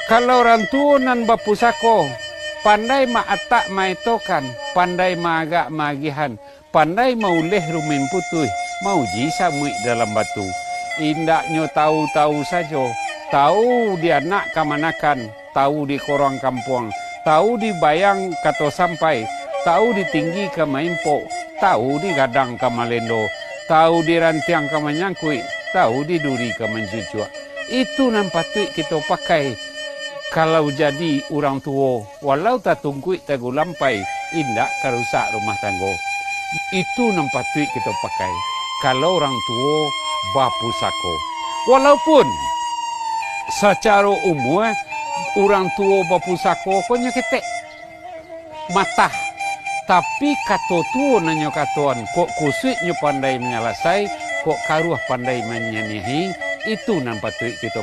Kalau orang tua nan bapusako, pandai maatak maetokan, pandai maagak magihan, pandai mauleh rumin putih, mau jisa muik dalam batu. Indaknya tahu-tahu saja, tahu dia nak kamanakan, tahu di korang kampung, tahu di bayang kato sampai, tahu di tinggi ke maimpo, tahu di gadang ke malendo, tahu di rantiang ke menyangkui, tahu di duri ke menjujua. Itu nampatui kita pakai. Kalau jadi orang tua, walau tak tunggu tagu lampai, indak kerusak rumah tangga. Itu nampatui kita pakai. Kalau orang tua bapusako. Walaupun secara umum orang tua bapusako konya ketek mata. Tapi kato tua nanya katuan, kok kusuknya pandai menyalasai, kok karuah pandai menyanihi, itu nampatui kita pakai.